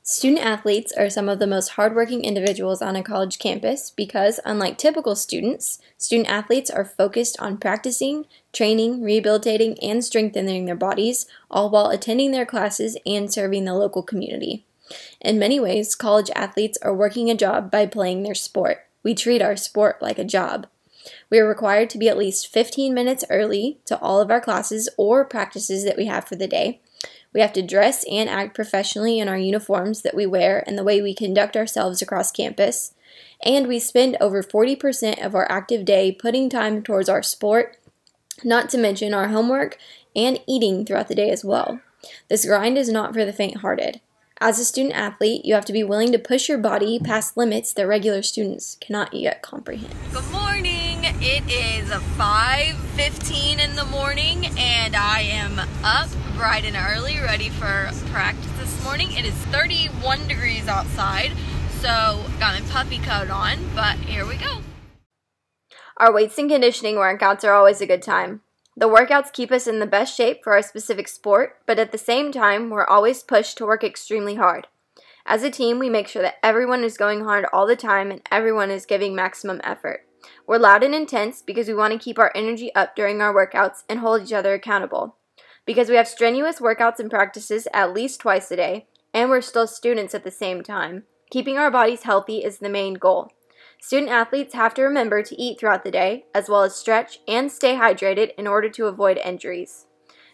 Student athletes are some of the most hardworking individuals on a college campus because, unlike typical students, student athletes are focused on practicing, training, rehabilitating, and strengthening their bodies, all while attending their classes and serving the local community. In many ways, college athletes are working a job by playing their sport. We treat our sport like a job. We are required to be at least 15 minutes early to all of our classes or practices that we have for the day. We have to dress and act professionally in our uniforms that we wear and the way we conduct ourselves across campus. And we spend over 40% of our active day putting time towards our sport, not to mention our homework and eating throughout the day as well. This grind is not for the faint-hearted. As a student athlete, you have to be willing to push your body past limits that regular students cannot yet comprehend. Good morning. It is 5:15 in the morning and I am up bright and early, ready for practice this morning. It is 31 degrees outside, so got my puppy coat on, but here we go. Our weights and conditioning workouts are always a good time. The workouts keep us in the best shape for our specific sport, but at the same time, we're always pushed to work extremely hard. As a team, we make sure that everyone is going hard all the time and everyone is giving maximum effort. We're loud and intense because we want to keep our energy up during our workouts and hold each other accountable. Because we have strenuous workouts and practices at least twice a day, and we're still students at the same time, keeping our bodies healthy is the main goal. Student athletes have to remember to eat throughout the day, as well as stretch and stay hydrated in order to avoid injuries.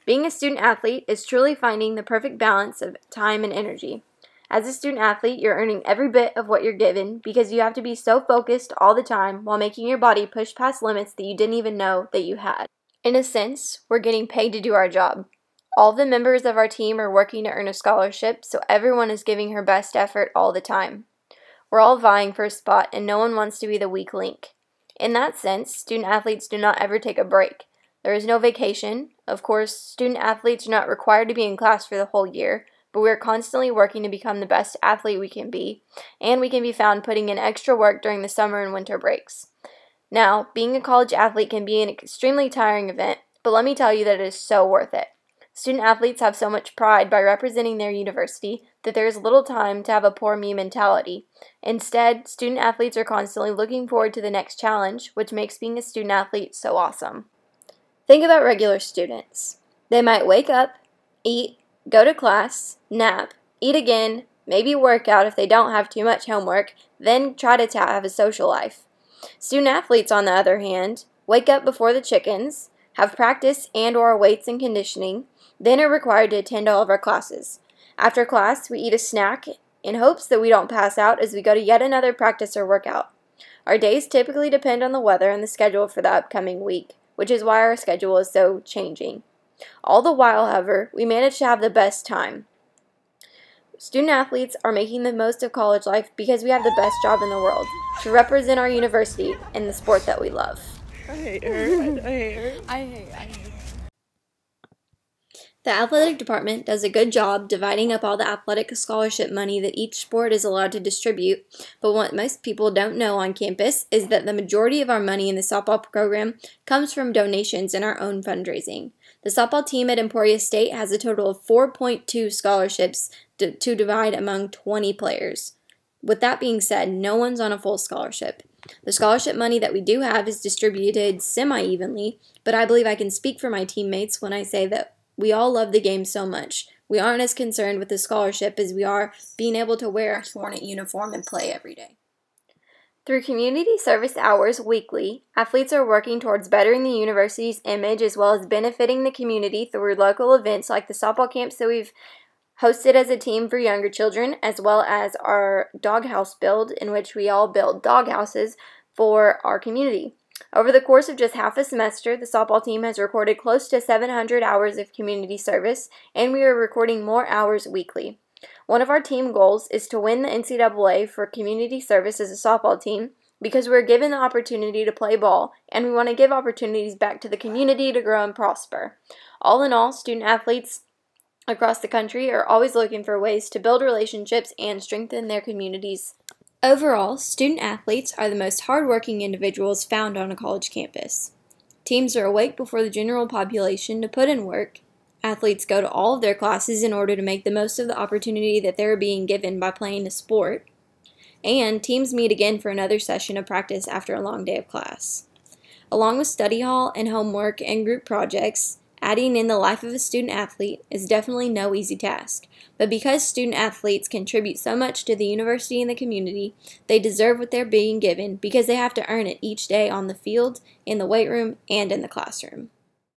Being a student athlete is truly finding the perfect balance of time and energy. As a student athlete, you're earning every bit of what you're given because you have to be so focused all the time while making your body push past limits that you didn't even know that you had. In a sense, we're getting paid to do our job. All the members of our team are working to earn a scholarship, so everyone is giving her best effort all the time. We're all vying for a spot, and no one wants to be the weak link. In that sense, student athletes do not ever take a break. There is no vacation. Of course, student athletes are not required to be in class for the whole year, but we are constantly working to become the best athlete we can be, and we can be found putting in extra work during the summer and winter breaks. Now, being a college athlete can be an extremely tiring event, but let me tell you that it is so worth it. Student athletes have so much pride by representing their university that there is little time to have a poor me mentality. Instead, student athletes are constantly looking forward to the next challenge, which makes being a student athlete so awesome. Think about regular students. They might wake up, eat, go to class, nap, eat again, maybe work out if they don't have too much homework, then try to have a social life. Student athletes, on the other hand, wake up before the chickens, have practice and/or weights and conditioning, then are required to attend all of our classes. After class, we eat a snack in hopes that we don't pass out as we go to yet another practice or workout. Our days typically depend on the weather and the schedule for the upcoming week, which is why our schedule is so changing. All the while, however, we manage to have the best time. Student athletes are making the most of college life because we have the best job in the world, to represent our university in the sport that we love. I hate her. I hate her. The athletic department does a good job dividing up all the athletic scholarship money that each sport is allowed to distribute, but what most people don't know on campus is that the majority of our money in the softball program comes from donations and our own fundraising. The softball team at Emporia State has a total of 4.2 scholarships to divide among 20 players. With that being said, no one's on a full scholarship. The scholarship money that we do have is distributed semi-evenly, but I believe I can speak for my teammates when I say that we all love the game so much. We aren't as concerned with the scholarship as we are being able to wear a Hornet uniform and play every day. Through community service hours weekly, athletes are working towards bettering the university's image as well as benefiting the community through local events like the softball camps that we've hosted as a team for younger children, as well as our doghouse build in which we all build doghouses for our community. Over the course of just half a semester, the softball team has recorded close to 700 hours of community service, and we are recording more hours weekly. One of our team goals is to win the NCAA for community service as a softball team because we're given the opportunity to play ball, and we want to give opportunities back to the community to grow and prosper. All in all, student athletes across the country are always looking for ways to build relationships and strengthen their communities. Overall, student athletes are the most hardworking individuals found on a college campus. Teams are awake before the general population to put in work. Athletes go to all of their classes in order to make the most of the opportunity that they're being given by playing a sport. And teams meet again for another session of practice after a long day of class. Along with study hall and homework and group projects, adding in the life of a student athlete is definitely no easy task. But because student athletes contribute so much to the university and the community, they deserve what they're being given because they have to earn it each day on the field, in the weight room, and in the classroom.